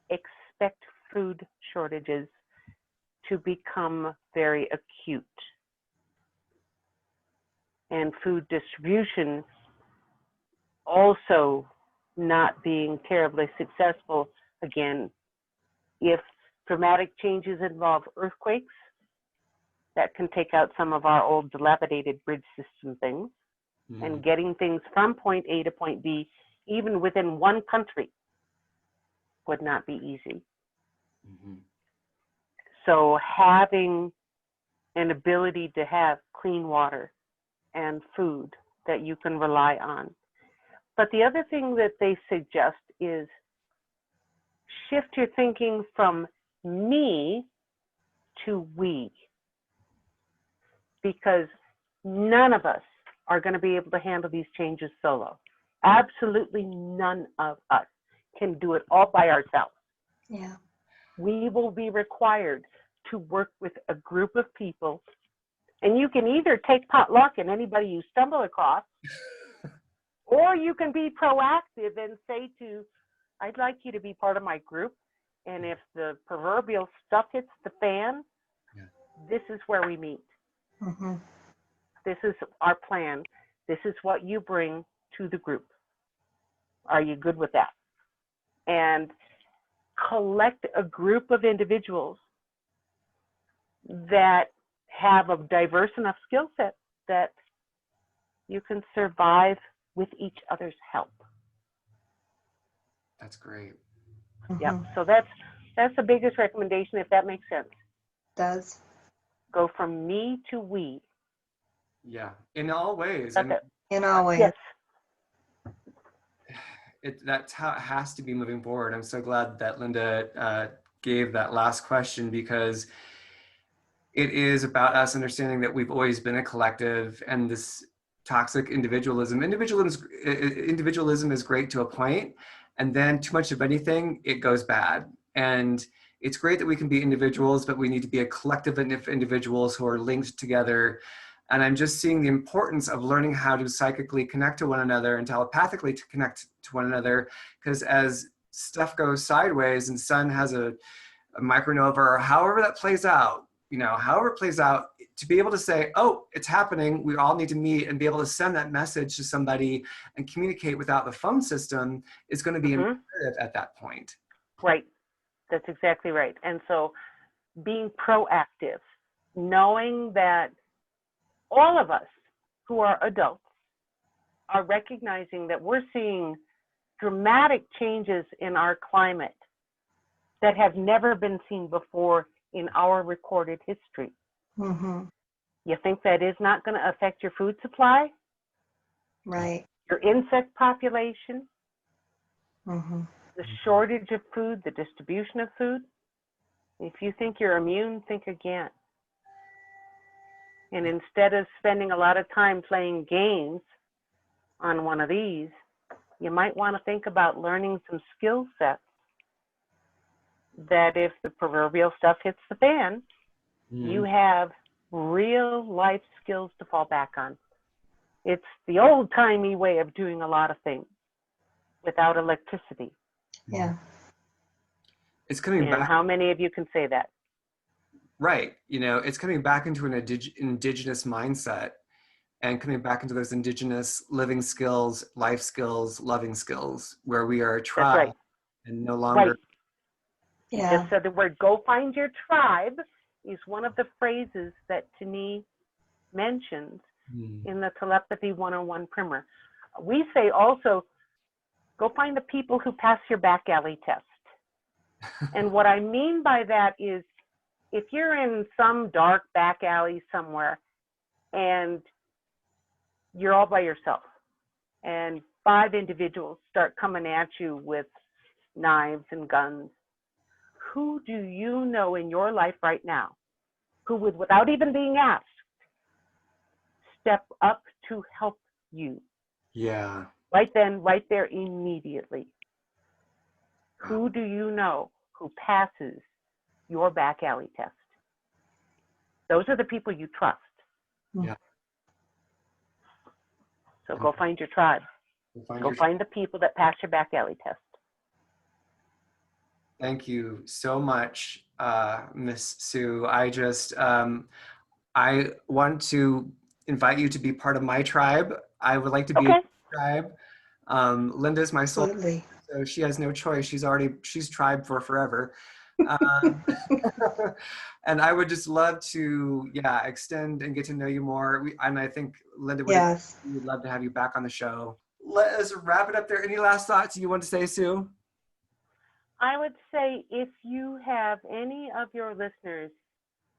expect food shortages to become very acute. And food distribution also not being terribly successful. Again, if dramatic changes involve earthquakes, that can take out some of our old dilapidated bridge system things. Mm-hmm. And getting things from point A to point B, even within one country, would not be easy. Mm-hmm. So having an ability to have clean water and food that you can rely on. But the other thing that they suggest is shift your thinking from me to we, because none of us are going to be able to handle these changes solo. Absolutely none of us can do it all by ourselves. Yeah. We will be required to work with a group of people, and you can either take potluck and anybody you stumble across, or you can be proactive and say I'd like you to be part of my group, and if the proverbial stuff hits the fan, this is where we meet. Mm-hmm. This is our plan. This is what you bring to the group. Are you good with that? And collect a group of individuals that have a diverse enough skill set that you can survive with each other's help. That's great. Mm-hmm. Yeah, so that's the biggest recommendation, if that makes sense. Does. Go from me to we. Yeah, in all ways. In all ways. Yes. That's how it has to be moving forward. I'm so glad that Linda gave that last question, because it is about us understanding that we've always been a collective, and this toxic individualism. Individualism is great to a point, and then too much of anything, it goes bad. And it's great that we can be individuals, but we need to be a collective of individuals who are linked together And I'm just seeing the importance of learning how to psychically connect to one another and telepathically to connect to one another. Because as stuff goes sideways and Sun has a micronova or however that plays out, however it plays out, to be able to say, oh, it's happening, we all need to meet, and be able to send that message to somebody and communicate without the phone system is going to be imperative at that point. Right. That's exactly right. And so being proactive, knowing that all of us who are adults are recognizing that we're seeing dramatic changes in our climate that have never been seen before in our recorded history. Mm-hmm. You think that is not going to affect your food supply? Right. Your insect population? Mm-hmm. The shortage of food, the distribution of food? If you think you're immune, think again. And instead of spending a lot of time playing games on one of these, you might want to think about learning some skill sets that if the proverbial stuff hits the fan, you have real life skills to fall back on. It's the old-timey way of doing a lot of things without electricity. Yeah. It's coming And back. how many of you can say that? Right. It's coming back into an indigenous mindset and coming back into those indigenous living skills, life skills, loving skills, where we are a tribe. That's right. And no longer. Right. Yeah. Just said the word "go find your tribe" is one of the phrases that Tani mentions in the Telepathy 101 primer. We say also, go find the people who pass your back alley test. And what I mean by that is, if you're in some dark back alley somewhere and you're all by yourself and 5 individuals start coming at you with knives and guns, who do you know in your life right now who would, without even being asked, step up to help you? Yeah. Right then, right there, immediately. Who do you know who passes your back alley test? Those are the people you trust. Yeah. So go find your tribe. Go find the people that pass your back alley test. Thank you so much, Miss Sue. I want to invite you to be part of my tribe. I would like to be in your tribe. Linda's my soul, Absolutely. so she has no choice. She's tribe for forever. And I would just love to, extend and get to know you more. And I think Linda would love to have you back on the show. Let us wrap it up there. Any last thoughts you want to say, Sue? I would say if you have any of your listeners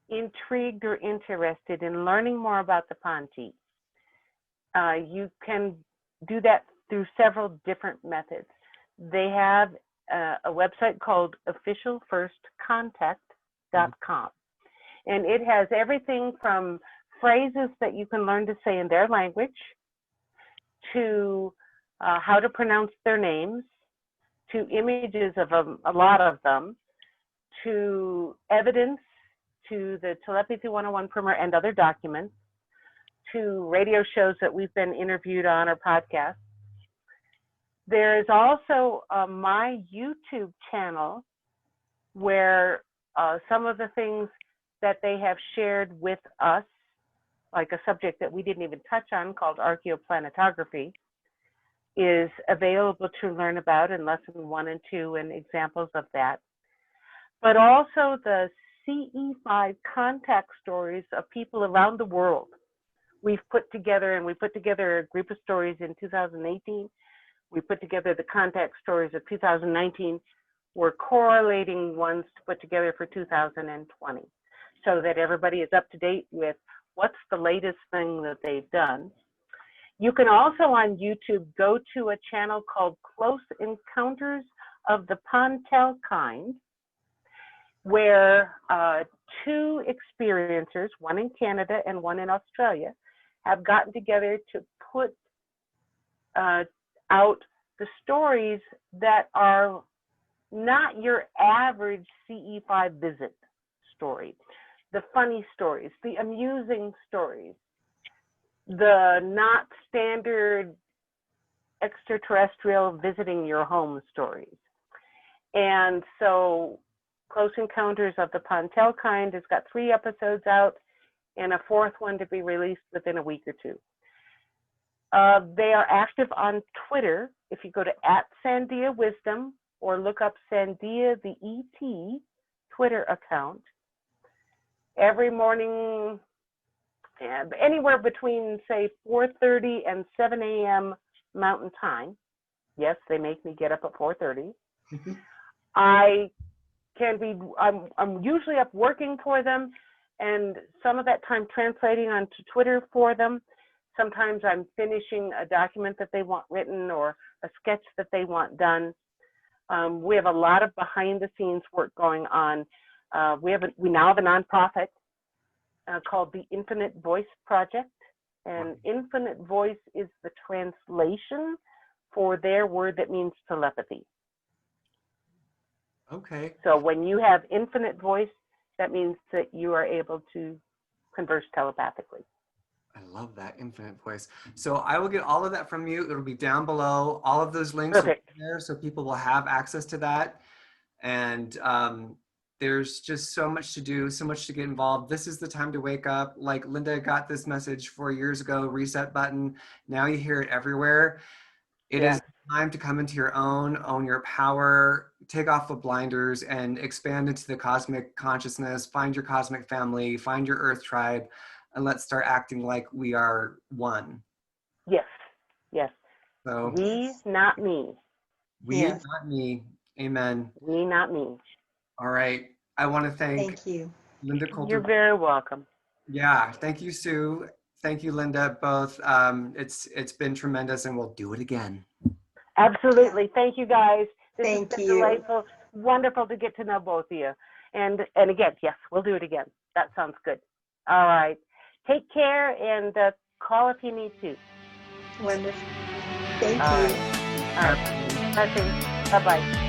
intrigued or interested in learning more about the Contactee, you can do that through several different methods. They have a website called officialfirstcontact.com, and it has everything from phrases that you can learn to say in their language to how to pronounce their names, to images of a lot of them, to evidence, to the Telepathy 101 primer and other documents, to radio shows that we've been interviewed on or podcasts. There is also my YouTube channel where some of the things that they have shared with us, like a subject that we didn't even touch on called archaeoplanetography, is available to learn about in lesson 1 and 2 and examples of that. But also the CE5 contact stories of people around the world. We put together a group of stories in 2018. We put together the contact stories of 2019. We're correlating ones to put together for 2020 so that everybody is up to date with what's the latest thing that they've done. You can also on YouTube go to a channel called Close Encounters of the Pontel Kind, where 2 experiencers, one in Canada and one in Australia, have gotten together to put out the stories that are not your average CE5 visit story. The funny stories, the amusing stories, the not standard extraterrestrial visiting your home stories. And so Close Encounters of the Pontel Kind has got 3 episodes out and a 4th one to be released within a week or 2. They are active on Twitter. If you go to @SandiaWisdom or look up Sandia the ET Twitter account, every morning, anywhere between, say, 4:30 and 7 a.m. Mountain Time. Yes, they make me get up at 4:30. I'm usually up working for them, and some of that time translating onto Twitter for them. Sometimes I'm finishing a document that they want written or a sketch that they want done. We have a lot of behind the scenes work going on. We now have a nonprofit called the Infinite Voice Project, and Infinite Voice is the translation for their word that means telepathy. Okay. So when you have infinite voice, that means that you are able to converse telepathically. I love that, infinite voice. So I will get all of that from you. It'll be down below. All of those links will be there, so people will have access to that. And there's just so much to do, so much to get involved. This is the time to wake up. Like Linda got this message 4 years ago, reset button. Now you hear it everywhere. It is time to come into your own your power, take off the blinders and expand into the cosmic consciousness, find your cosmic family, find your earth tribe, and let's start acting like we are one. Yes, yes. So we, not me. We, not me. Amen. We, not me. All right. I want to thank you, Linda Coulter. You're very welcome. Yeah. Thank you, Sue. Thank you, Linda, both. It's been tremendous, and we'll do it again. Absolutely. Thank you, guys. This Thank has been you. delightful. Wonderful to get to know both of you. And again, yes, we'll do it again. That sounds good. All right. Take care and call if you need to. Wonderful. Thank you. All right. Blessings. Bye-bye.